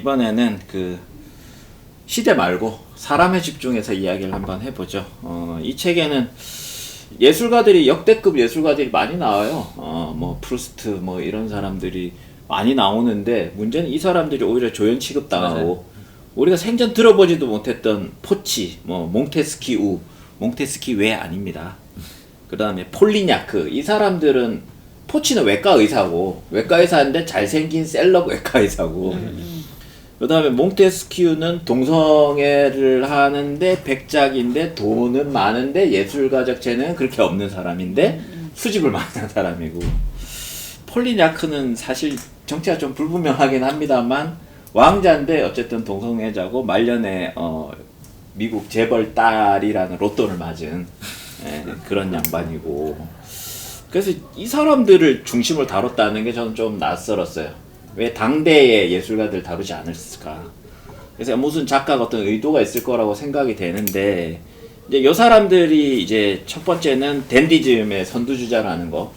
이번에는 그 시대 말고 사람에 집중해서 이야기를 한번 해보죠. 이 책에는 예술가들이 역대급 예술가들이 많이 나와요. 뭐 프루스트 뭐 이런 사람들이 많이 나오는데 문제는 이 사람들이 오히려 조연 취급당하고 맞아요. 우리가 생전 들어보지도 못했던 포치, 뭐 몽테스키 외 아닙니다. 그 다음에 폴리냐크, 이 사람들은 포치는 외과 의사고 외과 의사인데 잘생긴 셀럽 외과 의사고 그 다음에 몽테스키우는 동성애를 하는데 백작인데 돈은 많은데 예술가적 재능은 그렇게 없는 사람인데 수집을 많이 한 사람이고, 폴리냐크는 사실 정체가 좀 불분명하긴 합니다만 왕자인데 어쨌든 동성애자고 말년에 미국 재벌 딸이라는 로또를 맞은 그런 양반이고, 그래서 이 사람들을 중심을 다뤘다는 게 저는 좀 낯설었어요. 왜 당대의 예술가들 다루지 않았을까? 그래서 무슨 작가가 어떤 의도가 있을 거라고 생각이 되는데, 이제 이 사람들이 이제 첫 번째는 댄디즘의 선두주자라는 거,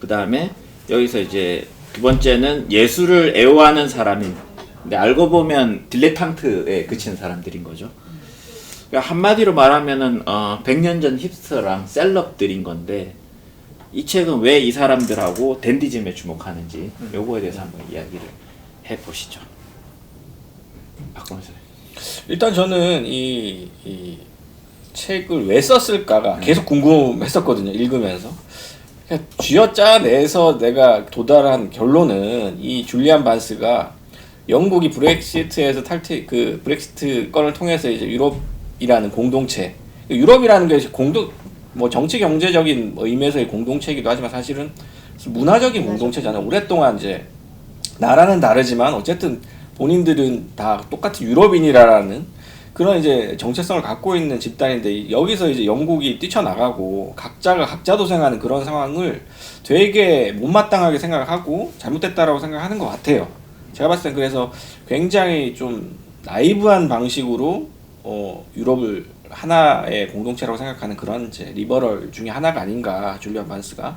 그 다음에 여기서 이제 두 번째는 예술을 애호하는 사람인, 근데 알고 보면 딜레탕트에 그치는 사람들인 거죠. 그러니까 한마디로 말하면은 100년 전 힙스터랑 셀럽들인 건데, 이 책은 왜 이 사람들하고 댄디즘에 주목하는지 요거에 대해서 한번 이야기를 해보시죠. 박건우 선생님. 일단 저는 이 책을 왜 썼을까가 계속 궁금했었거든요. 읽으면서. 쥐어짜내서 내가 도달한 결론은 이 줄리안 반스가 영국이 브렉시트에서 브렉시트 건을 통해서 이제 유럽이라는 공동체, 유럽이라는 게 뭐 정치 경제적인 의미에서의 공동체이기도 하지만 사실은 문화적인 공동체잖아요. 오랫동안 이제 나라는 다르지만 어쨌든 본인들은 다 똑같은 유럽인이라는 그런 이제 정체성을 갖고 있는 집단인데, 여기서 이제 영국이 뛰쳐나가고 각자가 각자 도생하는 그런 상황을 되게 못마땅하게 생각하고 잘못됐다라고 생각하는 것 같아요. 제가 봤을 땐 그래서 굉장히 좀 나이브한 방식으로 유럽을 하나의 공동체라고 생각하는 그런 이제 리버럴 중에 하나가 아닌가, 줄리안 반스가.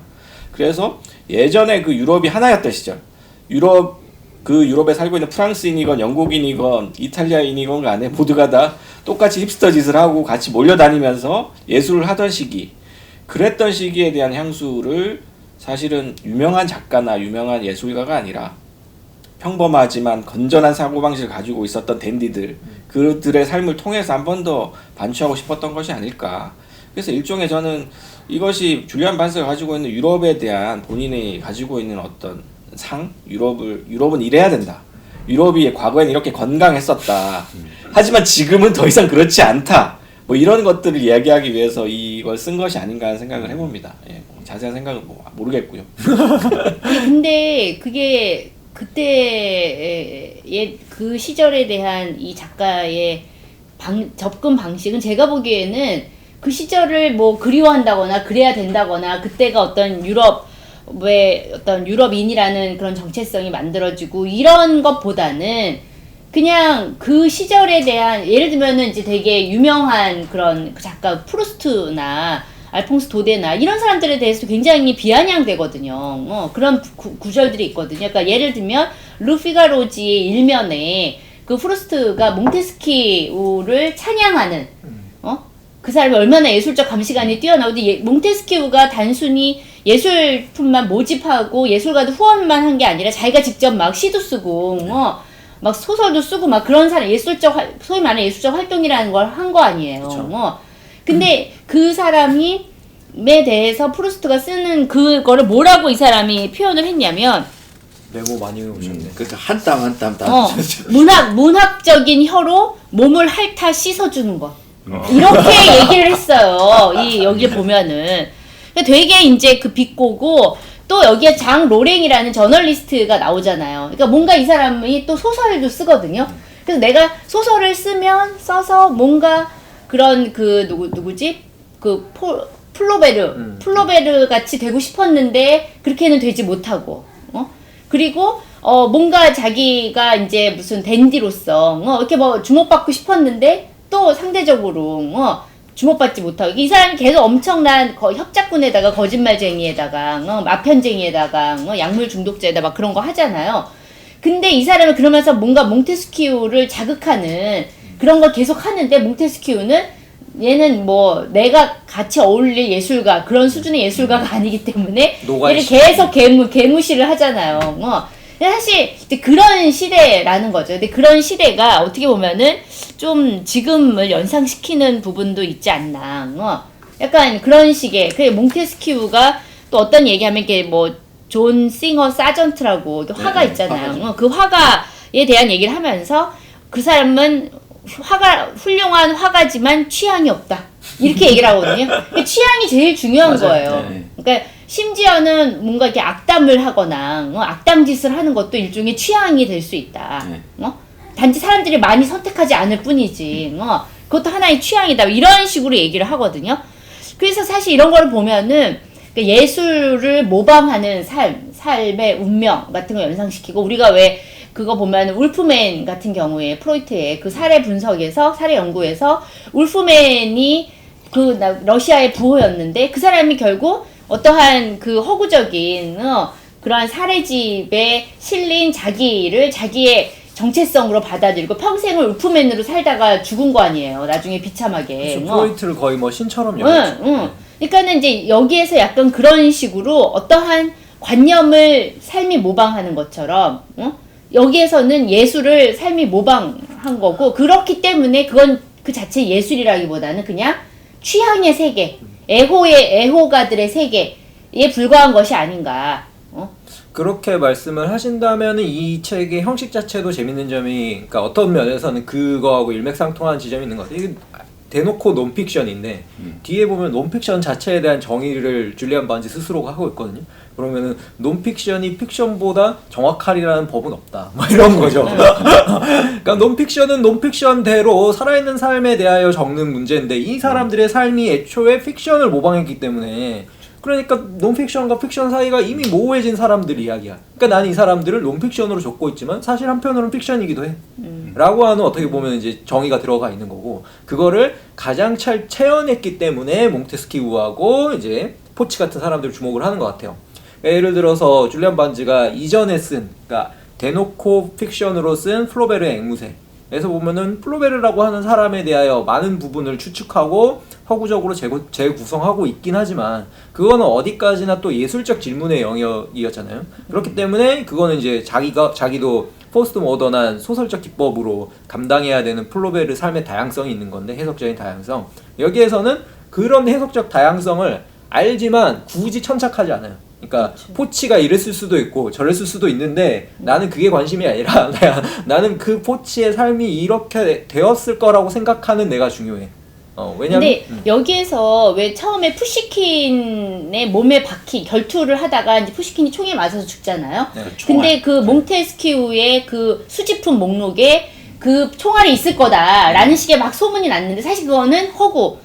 그래서 예전에 그 유럽이 하나였던 시절, 유럽에 살고 있는 프랑스인이건 영국인이건 이탈리아인이건 간에 모두가 다 똑같이 힙스터 짓을 하고 같이 몰려다니면서 예술을 하던 시기, 그랬던 시기에 대한 향수를 사실은 유명한 작가나 유명한 예술가가 아니라 평범하지만 건전한 사고방식을 가지고 있었던 댄디들, 그들의 삶을 통해서 한 번 더 반추하고 싶었던 것이 아닐까. 그래서 일종의 저는 이것이 줄리안 반스가 가지고 있는 유럽에 대한 본인이 가지고 있는 어떤 유럽은 이래야 된다. 유럽이 과거에는 이렇게 건강했었다. 하지만 지금은 더 이상 그렇지 않다. 뭐 이런 것들을 이야기하기 위해서 이걸 쓴 것이 아닌가 하는 생각을 해봅니다. 뭐 자세한 생각은 모르겠고요. 근데 그게 그때의 그 시절에 대한 이 작가의 접근 방식은 제가 보기에는 그 시절을 뭐 그리워한다거나 그래야 된다거나 그때가 어떤 유럽인이라는 그런 정체성이 만들어지고 이런 것보다는 그냥 그 시절에 대한, 예를 들면은 이제 되게 유명한 그런 작가 프루스트나 알퐁스 도데나 이런 사람들에 대해서 굉장히 비아냥되거든요. 그런 구절들이 있거든요. 그러니까 예를 들면 르피가로지의 일면에 그 프루스트가 몽테스키우를 찬양하는 그 사람이 얼마나 예술적 감시관이 뛰어나고, 몽테스키우가 단순히 예술품만 모집하고 예술가도 후원만 한 게 아니라 자기가 직접 막 시도 쓰고 막 소설도 쓰고 막 그런 사람, 소위 말하는 예술적 활동이라는 걸 한 거 아니에요. 근데 그 사람에 대해서 프루스트가 쓰는 그거를 뭐라고 이 사람이 표현을 했냐면, 메모 많이 해오셨네. 그러니까 한 땀 한 땀 다 문학적인 혀로 몸을 핥아 씻어주는 것. 이렇게 얘기를 했어요. 여기에 보면은. 되게 이제 그 비꼬고, 또 여기에 장 로랭이라는 저널리스트가 나오잖아요. 그러니까 뭔가 이 사람이 또 소설도 쓰거든요. 그래서 내가 소설을 써서 뭔가 그런 누구지? 플로베르 같이 되고 싶었는데 그렇게는 되지 못하고, 그리고 뭔가 자기가 이제 무슨 댄디로서 이렇게 뭐 주목받고 싶었는데 또 상대적으로 주목받지 못하고, 이 사람이 계속 엄청난 협작꾼에다가 거짓말쟁이에다가 마편쟁이에다가 약물 중독자에다 막 그런 거 하잖아요. 근데 이 사람은 그러면서 뭔가 몽테스키우를 자극하는 그런 걸 계속 하는데 몽테스키우는 얘는 뭐 내가 같이 어울릴 예술가 그런 수준의 예술가가 아니기 때문에 얘를 계속 개무시를 하잖아요. 근데 사실 이제 그런 시대라는 거죠. 근데 그런 시대가 어떻게 보면은 좀 지금을 연상시키는 부분도 있지 않나. 약간 그런 식의 그 몽테스키우가 또 어떤 얘기하면 이게 뭐 존 싱어 사전트라고 화가 있잖아요. 그 화가에 대한 얘기를 하면서 그 사람은 훌륭한 화가지만 취향이 없다. 이렇게 얘기를 하거든요. 취향이 제일 중요한 거예요. 그러니까 심지어는 뭔가 이렇게 악담을 하거나 악담 짓을 하는 것도 일종의 취향이 될 수 있다. 단지 사람들이 많이 선택하지 않을 뿐이지. 그것도 하나의 취향이다. 이런 식으로 얘기를 하거든요. 그래서 사실 이런 걸 보면은 예술을 모방하는 삶의 운명 같은 걸 연상시키고 우리가 왜 그거 보면 울프맨 같은 경우에 프로이트의 그 사례 분석에서 사례 연구에서 울프맨이 그 러시아의 부호였는데 그 사람이 결국 어떠한 그 허구적인 그러한 사례집에 실린 자기를 자기의 정체성으로 받아들이고 평생을 울프맨으로 살다가 죽은 거 아니에요. 나중에 비참하게. 프로이트를 거의 뭐 신처럼 여겼죠. 그러니까는 이제 여기에서 약간 그런 식으로 어떠한 관념을 삶이 모방하는 것처럼 여기에서는 예술을 삶이 모방한 거고 그렇기 때문에 그건 그 자체 예술이라기보다는 그냥 취향의 세계, 애호가들의 세계에 불과한 것이 아닌가. 그렇게 말씀을 하신다면 이 책의 형식 자체도 재밌는 점이 그러니까 어떤 면에서는 그거하고 일맥상통하는 지점이 있는 것 같아요. 이게 대놓고 논픽션인데 뒤에 보면 논픽션 자체에 대한 정의를 줄리안 반지 스스로가 하고 있거든요. 그러면은 논픽션이 픽션보다 정확하리라는 법은 없다. 뭐 이런 거죠. 그러니까 논픽션은 논픽션대로 살아있는 삶에 대하여 적는 문제인데 이 사람들의 삶이 애초에 픽션을 모방했기 때문에 그러니까 논픽션과 픽션 사이가 이미 모호해진 사람들 이야기야. 그러니까 난 이 사람들을 논픽션으로 적고 있지만 사실 한편으로는 픽션이기도 해. 라고 하는 어떻게 보면 이제 정의가 들어가 있는 거고 그거를 가장 잘 체현했기 때문에 몽테스키우하고 이제 포치 같은 사람들 주목을 하는 것 같아요. 예를 들어서 줄리안 반지가 이전에 쓴 그러니까 대놓고 픽션으로 쓴 플로베르의 앵무새에서 보면은 플로베르라고 하는 사람에 대하여 많은 부분을 추측하고 허구적으로 재구성하고 있긴 하지만 그거는 어디까지나 또 예술적 질문의 영역이었잖아요. 그렇기 때문에 그거는 이제 자기도 포스트 모던한 소설적 기법으로 감당해야 되는 플로베르 삶의 다양성이 있는 건데 해석적인 다양성 여기에서는 그런 해석적 다양성을 알지만 굳이 천착하지 않아요. 그러니까 그렇죠. 포치가 이랬을 수도 있고 저랬을 수도 있는데 나는 그게 관심이 아니라 나는 그 포치의 삶이 이렇게 되었을 거라고 생각하는 내가 중요해. 왜냐면 근데 여기에서 왜 처음에 푸시킨의 몸에 결투를 하다가 이제 푸시킨이 총에 맞아서 죽잖아요. 네, 근데 그 몽테스키우의 그 수집품 목록에 그 총알이 있을 거다라는 식의 막 소문이 났는데 사실 그거는 허구.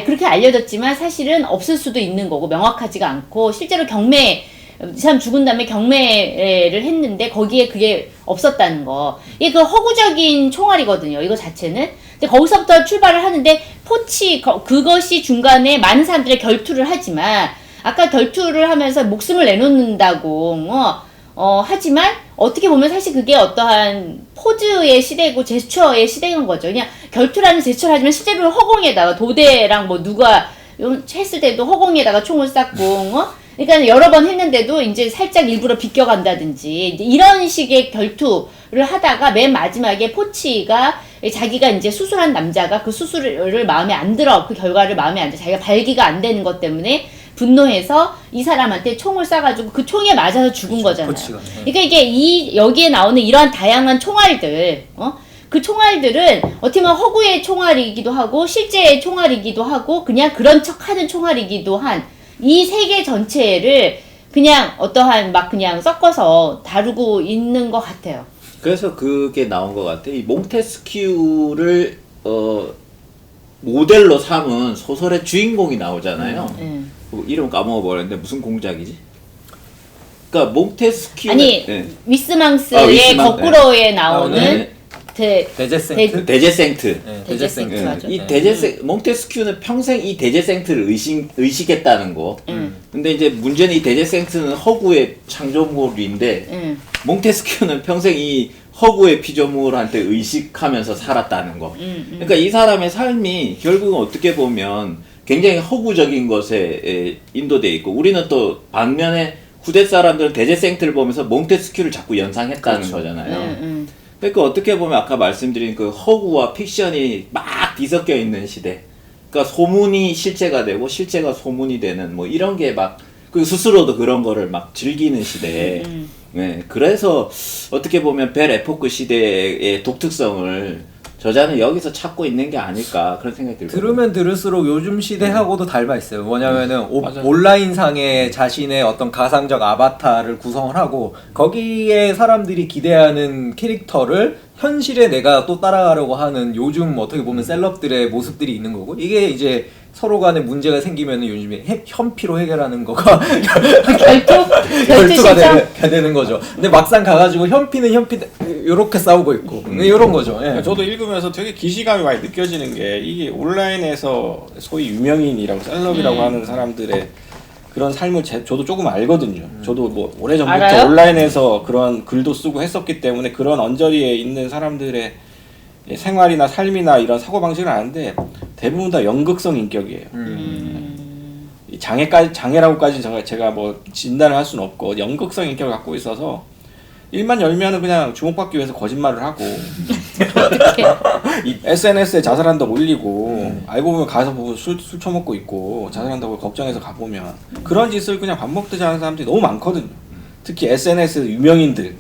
그렇게 알려졌지만 사실은 없을 수도 있는 거고 명확하지가 않고 실제로 이 사람 죽은 다음에 경매를 했는데 거기에 그게 없었다는 거. 이게 그 허구적인 총알이거든요. 이거 자체는. 근데 거기서부터 출발을 하는데 그것이 중간에 많은 사람들의 결투를 하지만 아까 결투를 하면서 목숨을 내놓는다고 하지만 어떻게 보면 사실 그게 어떠한 포즈의 시대고 제스처의 시대인 거죠. 그냥 결투라는 제스처를 하지만 실제로 허공에다가 도대랑 뭐 누가 했을 때도 허공에다가 총을 쐈고 그러니까 여러 번 했는데도 이제 살짝 일부러 비껴간다든지 이런 식의 결투를 하다가 맨 마지막에 포치가 자기가 이제 수술한 남자가 그 수술을 마음에 안 들어 그 결과를 마음에 안 들어 자기가 발기가 안 되는 것 때문에 분노해서 이 사람한테 총을 쏴가지고 그 총에 맞아서 죽은 거잖아요. 그러니까 이게 여기에 나오는 이러한 다양한 총알들, 그 총알들은 어떻게 보면 허구의 총알이기도 하고 실제의 총알이기도 하고 그냥 그런 척하는 총알이기도 한 이 세계 전체를 그냥 어떠한 그냥 섞어서 다루고 있는 것 같아요. 그래서 그게 나온 것 같아. 이 몽테스키우를 모델로 삼은 소설의 주인공이 나오잖아요. 이름 까먹어버렸는데 무슨 공작이지? 그러니까 몽테스키우 위스망스의 거꾸로에 나오는 데제생트? 데제생트. 네, 데제생트 데제생트. 맞아. 이 네. 몽테스큐는 평생 이 데제생트를 의식했다는 거. 근데 이제 문제는 이 데제생트는 허구의 창조물인데 몽테스큐는 평생 이 허구의 피조물한테 의식하면서 살았다는 거. 그러니까 이 사람의 삶이 결국은 어떻게 보면 굉장히 허구적인 것에 인도돼 있고, 우리는 또 반면에 후대 사람들은 데제생트를 보면서 몽테스큐를 자꾸 연상했다는 그렇죠. 거잖아요. 그러니까 어떻게 보면 아까 말씀드린 그 허구와 픽션이 막 뒤섞여 있는 시대. 그러니까 소문이 실제가 되고 실제가 소문이 되는 뭐 이런 게 막 그 스스로도 그런 거를 막 즐기는 시대에. 네, 그래서 어떻게 보면 벨 에포크 시대의 독특성을 저자는 여기서 찾고 있는 게 아닐까 그런 생각이 들거든요. 들으면 들을수록 요즘 시대하고도 닮아 있어요. 뭐냐면은 맞아요. 온라인상에 자신의 어떤 가상적 아바타를 구성을 하고 거기에 사람들이 기대하는 캐릭터를 현실에 내가 또 따라가려고 하는 요즘 어떻게 보면 셀럽들의 모습들이 있는 거고, 이게 이제 서로 간에 문제가 생기면은 요즘에 현피로 해결하는 거가 결투가 되는 거죠. 근데 막상 가가지고 현피는 현피 요렇게 싸우고 있고 이런 거죠. 예. 저도 읽으면서 되게 기시감이 많이 느껴지는 게, 이게 온라인에서 소위 유명인이라고 셀럽이라고 하는 사람들의 그런 삶을 저도 조금 알거든요. 저도 뭐 오래전부터 알아요? 온라인에서 그런 글도 쓰고 했었기 때문에 그런 언저리에 있는 사람들의 생활이나 삶이나 이런 사고방식을 아는데 대부분 다 연극성 인격이에요. 이 장애라고까지 제가 뭐 진단을 할 수는 없고 연극성 인격을 갖고 있어서 일만 열면은 그냥 주목받기 위해서 거짓말을 하고 SNS에 자살한다고 올리고 알고 보면 가서 보고 술 처먹고 있고 자살한다고 걱정해서 가보면 그런 짓을 그냥 밥 먹듯이 하는 사람들이 너무 많거든요. 특히 SNS 유명인들,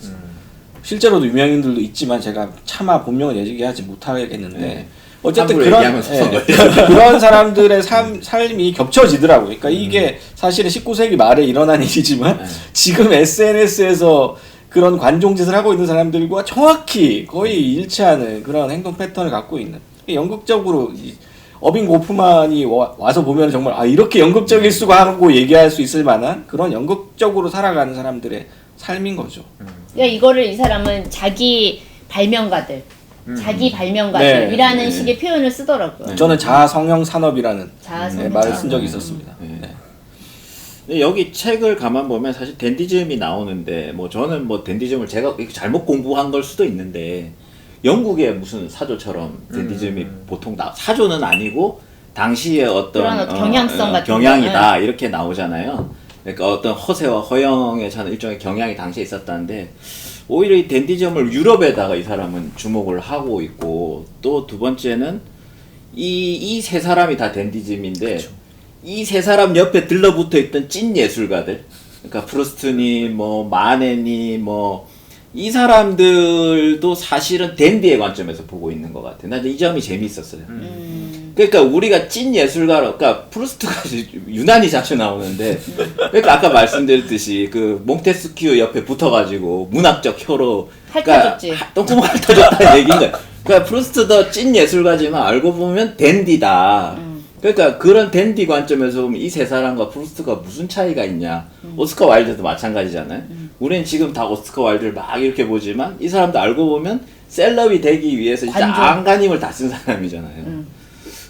실제로도 유명인들도 있지만 제가 차마 본명을 얘기하지 못하겠는데 어쨌든 그런 사람들의 삶이 겹쳐지더라고요. 그러니까 이게 사실은 19세기 말에 일어난 일이지만 지금 SNS에서 그런 관종짓을 하고 있는 사람들과 정확히 거의 일치하는 그런 행동 패턴을 갖고 있는, 연극적으로 어빙 고프만이 와서 보면 정말 이렇게 연극적일 수가 하고 얘기할 수 있을 만한 그런 연극적으로 살아가는 사람들의 삶인 거죠. 그러니까 이거를 이 사람은 자기 발명가들이라는 식의 표현을 쓰더라고요. 저는 자아 성형 산업이라는 자아성형 말을 쓴 적이 있었습니다. 근데 여기 책을 가만 보면 사실 댄디즘이 나오는데, 뭐 저는 뭐 댄디즘을 제가 잘못 공부한 걸 수도 있는데, 영국의 무슨 사조처럼 댄디즘이 보통 사조는 아니고 당시의 어떤 경향성 같은 경향이다 이렇게 나오잖아요. 그러니까 어떤 허세와 허영에 차는 일종의 경향이 당시에 있었다는데, 오히려 이 댄디즘을 유럽에다가 이 사람은 주목을 하고 있고, 또 두 번째는 이 세 사람이 다 댄디즘인데, 이 세 사람 옆에 들러붙어 있던 찐 예술가들, 그러니까 프루스트니 뭐 마네니 뭐 이 사람들도 사실은 댄디의 관점에서 보고 있는 것 같아요. 나 이 점이 재미있었어요. 그러니까 우리가 찐 예술가로, 그러니까 프루스트가 유난히 자주 나오는데, 그러니까 아까 말씀드렸듯이 그 몽테스큐 옆에 붙어가지고 문학적 혀로 핥아줬지. 똥구멍 핥아줬다는 얘기인 거예요. 그러니까 프루스트도 찐 예술가지만 알고 보면 댄디다. 그러니까 그런 댄디 관점에서 보면 이 세 사람과 프루스트가 무슨 차이가 있냐. 오스카 와일드도 마찬가지잖아요. 우리는 지금 다 오스카 와일드를 막 이렇게 보지만 이 사람도 알고 보면 셀럽이 되기 위해서 진짜 안간힘을 다 쓴 사람이잖아요.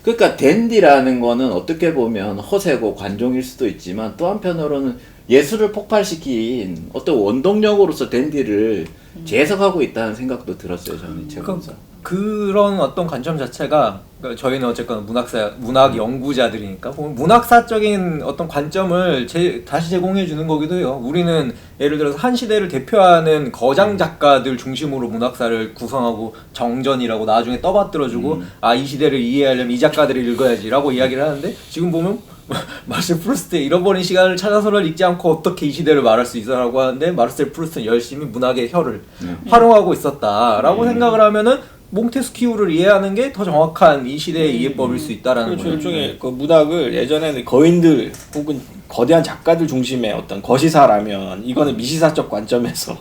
그러니까 댄디라는 거는 어떻게 보면 허세고 관종일 수도 있지만, 또 한편으로는 예술을 폭발시킨 어떤 원동력으로서 댄디를 재해석하고 있다는 생각도 들었어요, 저는 책에서. 그런 어떤 관점 자체가, 저희는 어쨌거나 문학 연구자들이니까 보면 문학사적인 어떤 관점을 다시 제공해 주는 거기도 해요. 우리는 예를 들어서 한 시대를 대표하는 거장 작가들 중심으로 문학사를 구성하고 정전이라고 나중에 떠받들어주고 이 시대를 이해하려면 이 작가들을 읽어야지라고 이야기를 하는데, 지금 보면 마르셀 프루스트의 잃어버린 시간을 찾아서를 읽지 않고 어떻게 이 시대를 말할 수 있어라고 하는데, 마르셀 프루스트는 열심히 문학의 혀를 활용하고 있었다라고 생각을 하면은 몽테스키우를 이해하는 게 더 정확한 이 시대의 이해법일 수 있다라는 거죠. 일종의 그 문학을 예전에는 거인들 혹은 거대한 작가들 중심의 어떤 거시사라면, 이거는 미시사적 관점에서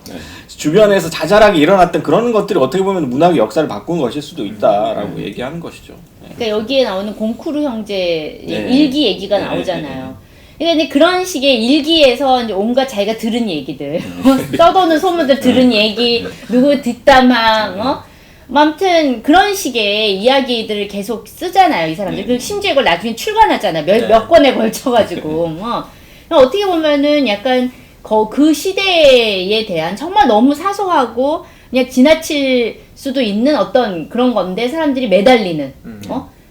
주변에서 자잘하게 일어났던 그런 것들이 어떻게 보면 문학의 역사를 바꾼 것일 수도 있다라고 얘기하는 것이죠. 그러니까 여기에 나오는 공쿠르 형제의 일기 얘기가 나오잖아요. 그러니까 그런 식의 일기에서 이제 온갖 자기가 들은 얘기들, 떠도는 소문들 들은 얘기, 누구 뒷담화, 뭐 아무튼 그런 식의 이야기들을 계속 쓰잖아요, 이 사람들. 그리고 심지어 이걸 나중에 출간하잖아요. 몇 권에 걸쳐가지고. 어떻게 보면은 약간 그 시대에 대한 정말 너무 사소하고 그냥 지나칠 수도 있는 어떤 그런 건데 사람들이 매달리는,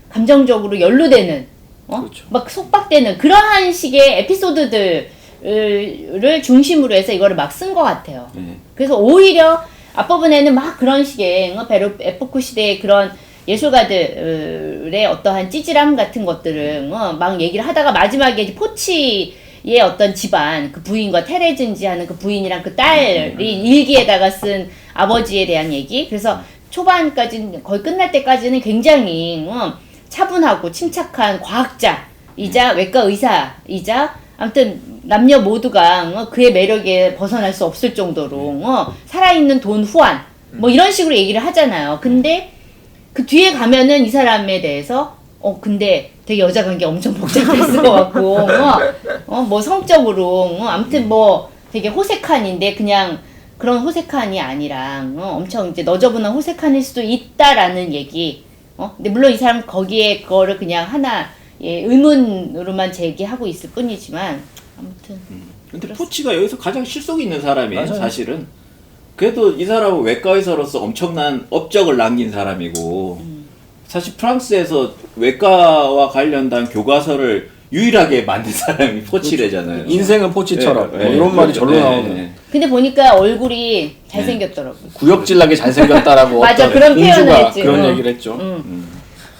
감정적으로 연루되는, 그렇죠. 막 속박되는 그러한 식의 에피소드들을 중심으로 해서 이거를 막 쓴 것 같아요. 그래서 오히려 앞부분에는 막 그런 식의 에포크 시대의 그런 예술가들의 어떠한 찌질함 같은 것들을 막 얘기를 하다가 마지막에 이제 포치의 어떤 집안, 그 부인과 테레즈인지 하는 그 부인이랑 그 딸이 일기에다가 쓴 아버지에 대한 얘기. 그래서 초반까지 거의 끝날 때까지는 굉장히 차분하고 침착한 과학자이자 외과 의사이자 아무튼 남녀 모두가 그의 매력에 벗어날 수 없을 정도로 살아있는 돈 후안 뭐 이런 식으로 얘기를 하잖아요. 근데 그 뒤에 가면은 이 사람에 대해서 근데 되게 여자 관계 엄청 복잡했을 것 같고 뭐 성적으로 아무튼 뭐 되게 호색한인데 그냥 그런 호색한이 아니라 엄청 이제 너저분한 호색한일 수도 있다라는 얘기. 근데 물론 이 사람 거기에 그거를 그냥 하나 의문으로만 제기하고 있을 뿐이지만 아무튼. 근데 포치가 여기서 가장 실속 있는 사람이에요, 맞아요. 사실은. 그래도 이 사람은 외과 의사로서 엄청난 업적을 남긴 사람이고 사실 프랑스에서 외과와 관련된 교과서를 유일하게 만든 사람이 포치래잖아요. 인생은 포치처럼 네, 뭐 네, 이런 말이 그렇죠. 절로 네, 나오는. 네. 근데 보니까 얼굴이 잘생겼더라고요. 구역질나게 잘생겼다라고 맞아, 어떤 그런 표현을 공주가 했지. 그런 응. 얘기를 했죠.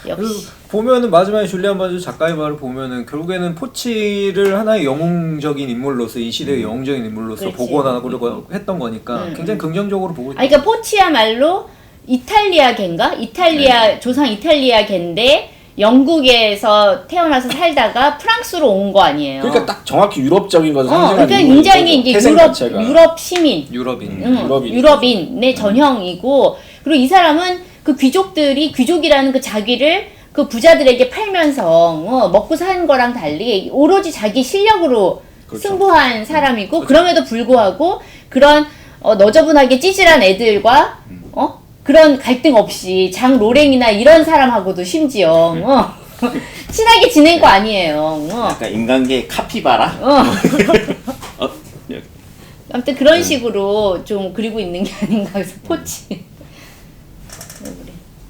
역시. 보면은 마지막에 줄리안 반주 작가의 말을 보면은 결국에는 포치를 하나의 영웅적인 인물로서 이 시대의 영웅적인 인물로서 그렇지. 복원하려고 했던 거니까 굉장히 긍정적으로 보고 있죠. 그러니까 포치야말로 이탈리아계인가? 조상 이탈리아계인데 영국에서 태어나서 살다가 프랑스로 온 거 아니에요. 그러니까 딱 정확히 유럽적인 것을 상징하는 그러니까 인물인 굉장히 거죠. 이제 태생 자체가. 유럽 시민, 유럽인. 유럽인의 전형이고, 그리고 이 사람은 그 귀족이라는 그 자기를 그 부자들에게 팔면서 먹고 사는 거랑 달리 오로지 자기 실력으로 그렇죠. 승부한 사람이고, 그럼에도 불구하고 그런 너저분하게 찌질한 애들과 그런 갈등 없이 장 로랭이나 이런 사람하고도 심지어 친하게 지낸 거 아니에요. 약간 인간계의 카피바라? 아무튼 그런 식으로 좀 그리고 있는 게 아닌가 해서 포치.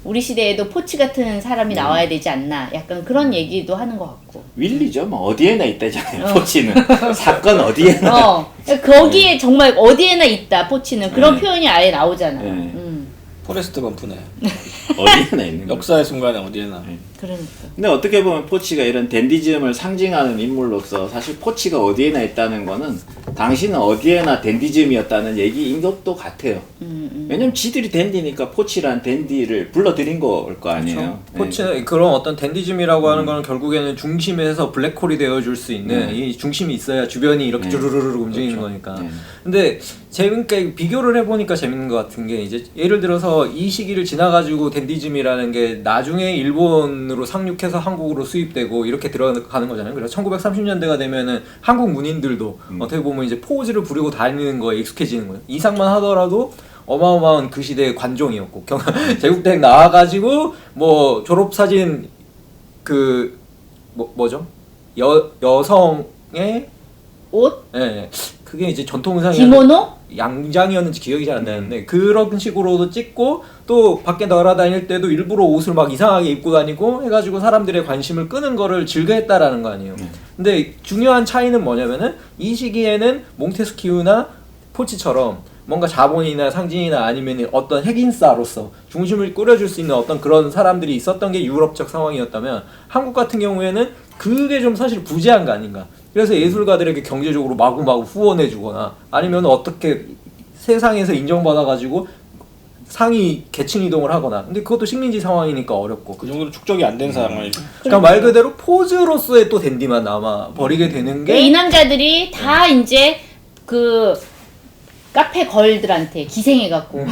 우리 시대에도 포치 같은 사람이 나와야 되지 않나, 약간 그런 얘기도 하는 것 같고. 윌리죠. 뭐 어디에나 있다잖아요. 포치는 사건 어디에나. 거기에 정말 어디에나 있다. 포치는 그런 표현이 아예 나오잖아. 네. 포레스트 검프네. 어디에나 있는 거. 역사의 순간에 어디에나. 그러니까. 근데 어떻게 보면 포치가 이런 댄디즘을 상징하는 인물로서 사실 포치가 어디에나 있다는 거는 당신은 어디에나 댄디즘이었다는 얘기인 것도 같아요. 왜냐면 지들이 댄디니까 포치란 댄디를 불러들인 걸 거 아니에요. 포치는 그런 어떤 댄디즘이라고 하는 거는 결국에는 중심에서 블랙홀이 되어줄 수 있는 이 중심이 있어야 주변이 이렇게 주르르르 움직이는 거니까. 근데 재밌게 비교를 해보니까 재밌는 것 같은 게 이제 예를 들어서 이 시기를 지나가지고 댄디즘이라는 게 나중에 일본으로 상륙해서 한국으로 수입되고 이렇게 들어가는 거잖아요. 그래서 1930년대가 되면은 한국 문인들도 어떻게 보면 이제 포즈를 부리고 다니는 거에 익숙해지는 거예요. 이상만 하더라도 어마어마한 그 시대의 관종이었고 제국대학 나와가지고 뭐 졸업사진 그 뭐죠? 여성의 옷? 예, 그게 이제 전통상의 기모노? 양장이었는지 기억이 잘 안 나는데 그런 식으로도 찍고 또 밖에 날아다닐 때도 일부러 옷을 막 이상하게 입고 다니고 해가지고 사람들의 관심을 끄는 거를 즐겨했다라는 거 아니에요. 근데 중요한 차이는 뭐냐면은 이 시기에는 몽테스키우나 포치처럼 뭔가 자본이나 상징이나 아니면 어떤 핵인싸로서 중심을 꾸려줄 수 있는 어떤 그런 사람들이 있었던 게 유럽적 상황이었다면 한국 같은 경우에는 그게 좀 사실 부재한 거 아닌가. 그래서 예술가들에게 경제적으로 마구마구 후원해주거나 아니면 어떻게 세상에서 인정받아가지고 상위 계층 이동을 하거나. 근데 그것도 식민지 상황이니까 어렵고. 그 정도로 축적이 안 된 상황이죠. 그러니까 말 그대로 포즈로서의 또 댄디만 남아 버리게 되는 게 이 남자들이 다 이제 그 카페 걸들한테 기생해갖고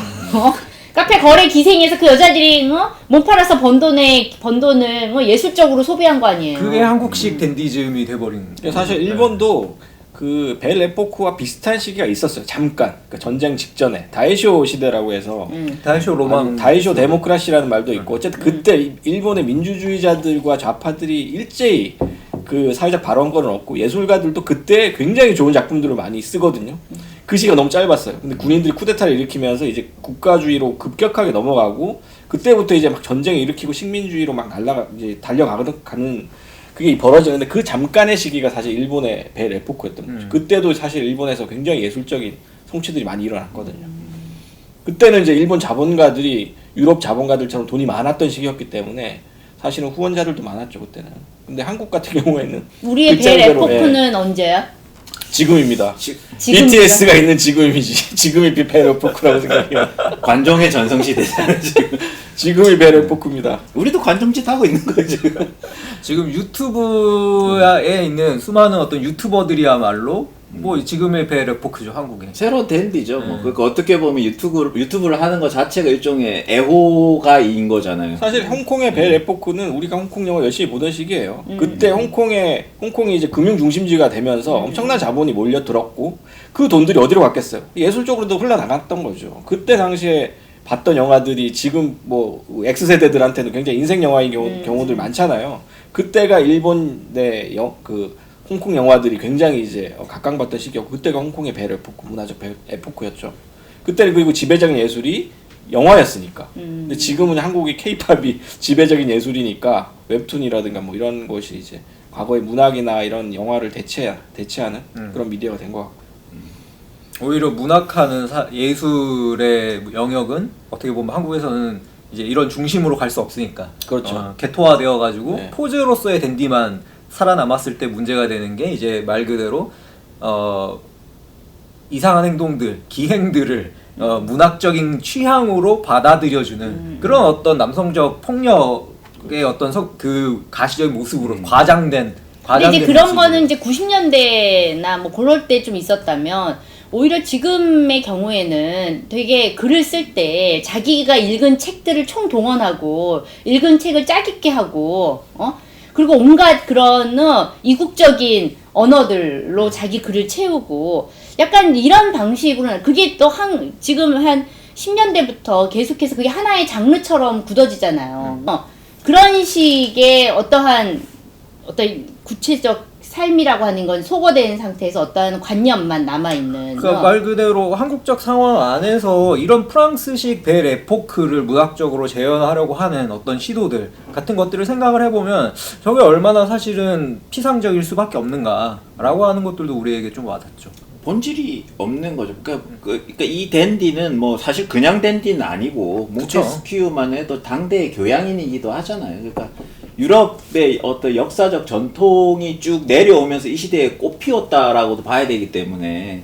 카페 걸에 기생해서 그 여자들이 몸 팔아서 번 돈을 예술적으로 소비한 거 아니에요. 그게 한국식 댄디즘이 돼버린. 사실 일본도 그 벨 에포크와 비슷한 시기가 있었어요. 잠깐. 그러니까 전쟁 직전에 다이쇼 시대라고 해서 다이쇼 로망 다이쇼 데모크라시라는 말도 있고 어쨌든 그때 일본의 민주주의자들과 좌파들이 일제히 그 사회적 발언권을 얻고 예술가들도 그때 굉장히 좋은 작품들을 많이 쓰거든요. 그 시기가 너무 짧았어요. 근데 군인들이 쿠데타를 일으키면서 이제 국가주의로 급격하게 넘어가고 그때부터 이제 막 전쟁을 일으키고 식민주의로 막 이제 달려가는 그게 벌어지는데 그 잠깐의 시기가 사실 일본의 벨 에포크였던 거죠. 그때도 사실 일본에서 굉장히 예술적인 성취들이 많이 일어났거든요. 그때는 이제 일본 자본가들이 유럽 자본가들처럼 돈이 많았던 시기였기 때문에 사실은 후원자들도 많았죠 그때는. 근데 한국 같은 경우에는 우리의 벨 에포크는 언제야? 지금입니다. 지금입니다. BTS가 있는 지금이지. 지금이 벨 에포크라고 생각해요. 관종의 전성시대잖아요 지금. 지금이 벨 에포크입니다. 우리도 관종짓 하고 있는 거예요 지금. 지금 유튜브에 있는 수많은 어떤 유튜버들이야말로 뭐 지금의 벨 에포크죠 한국에. 새로운 댄디죠. 뭐 그러니까 어떻게 보면 유튜브를 하는 것 자체가 일종의 애호가인 거잖아요. 사실 홍콩의 벨 에포크는 우리가 홍콩 영화 열심히 보던 시기예요. 그때 홍콩이 이제 금융 중심지가 되면서 엄청난 자본이 몰려들었고 그 돈들이 어디로 갔겠어요? 예술적으로도 흘러나갔던 거죠. 그때 당시에 봤던 영화들이 지금 뭐 X세대들한테는 굉장히 인생 영화인 경우들 많잖아요. 그때가 일본 내 그 홍콩 영화들이 굉장히 이제 각광받던 시기였고 그때가 홍콩의 벨 에포크, 문화적 벨 에포크였죠. 그때는 그리고 지배적인 예술이 영화였으니까. 근데 지금은 한국이 케이팝이 지배적인 예술이니까 웹툰이라든가 뭐 이런 것이 이제 과거의 문학이나 이런 영화를 대체하는 그런 미디어가 된 것 같고. 오히려 문학하는 예술의 영역은 어떻게 보면 한국에서는 이제 이런 중심으로 갈 수 없으니까 그렇죠. 개토화되어 가지고 네. 포즈로서의 댄디만 살아남았을 때 문제가 되는 게 이제 말 그대로 이상한 행동들, 기행들을 문학적인 취향으로 받아들여주는 그런 어떤 남성적 폭력의 어떤 그 가시적인 모습으로 과장된 근데 이제 그런 모습으로. 거는 이제 90년대나 뭐 그럴 때 좀 있었다면 오히려 지금의 경우에는 되게 글을 쓸 때 자기가 읽은 책들을 총동원하고 읽은 책을 짜깁게 하고 그리고 온갖 그런 이국적인 언어들로 자기 글을 채우고 약간 이런 방식으로는 그게 또 지금 한 10년대부터 계속해서 그게 하나의 장르처럼 굳어지잖아요. 그런 식의 어떤 구체적 삶이라고 하는 건 소거된 상태에서 어떠한 관념만 남아있는 그러니까 말 그대로 한국적 상황 안에서 이런 프랑스식 벨 에포크를 문학적으로 재현하려고 하는 어떤 시도들 같은 것들을 생각을 해보면 저게 얼마나 사실은 피상적일 수밖에 없는가라고 하는 것들도 우리에게 좀 와닿죠. 본질이 없는 거죠. 그러니까 이 댄디는 뭐 사실 그냥 댄디는 아니고 몽테스키우만 해도 당대의 교양인이기도 하잖아요. 그러니까 유럽의 어떤 역사적 전통이 쭉 내려오면서 이 시대에 꽃피웠다라고도 봐야 되기 때문에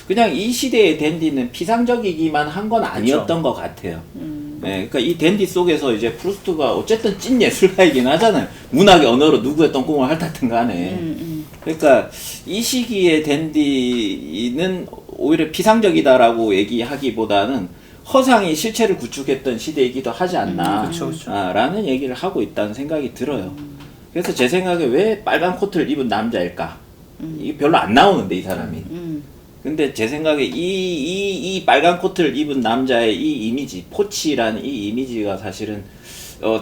그냥 이 시대의 댄디는 피상적이기만 한 건 아니었던 것 같아요. 네, 그러니까 이 댄디 속에서 이제 프루스트가 어쨌든 찐 예술가이긴 하잖아요. 문학의 언어로 누구의 똥공을 핥았든 간에. 그러니까 이 시기의 댄디는 오히려 피상적이다라고 얘기하기보다는 허상이 실체를 구축했던 시대이기도 하지 않나 라는 얘기를 하고 있다는 생각이 들어요. 그래서 제 생각에 왜 빨간 코트를 입은 남자일까? 이게 별로 안 나오는데 이 사람이. 근데 제 생각에 이 빨간 코트를 입은 남자의 이 이미지, 포치라는 이 이미지가 사실은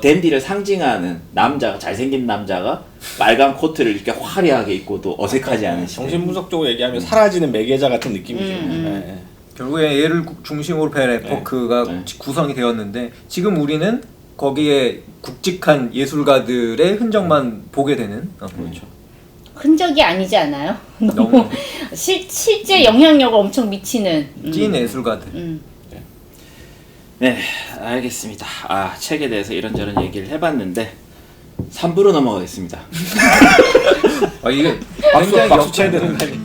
댄디를 상징하는 남자가, 잘생긴 남자가 빨간 코트를 이렇게 화려하게 입고도 어색하지 않은 시대. 정신분석적으로 얘기하면 사라지는 매개자 같은 느낌이죠. 네. 결국에 얘를 중심으로 벨 에포크가 구성이 되었는데 지금 우리는 거기에 굵직한 예술가들의 흔적만 보게 되는 그렇죠. 흔적이 아니지 않아요? 너무 너무 실제 영향력을 엄청 미치는 찐 예술가들. 네, 알겠습니다. 책에 대해서 이런저런 얘기를 해봤는데 3부로 넘어가겠습니다. 이게 박수 굉장히 박수 쳐야 되는 거 아니에요?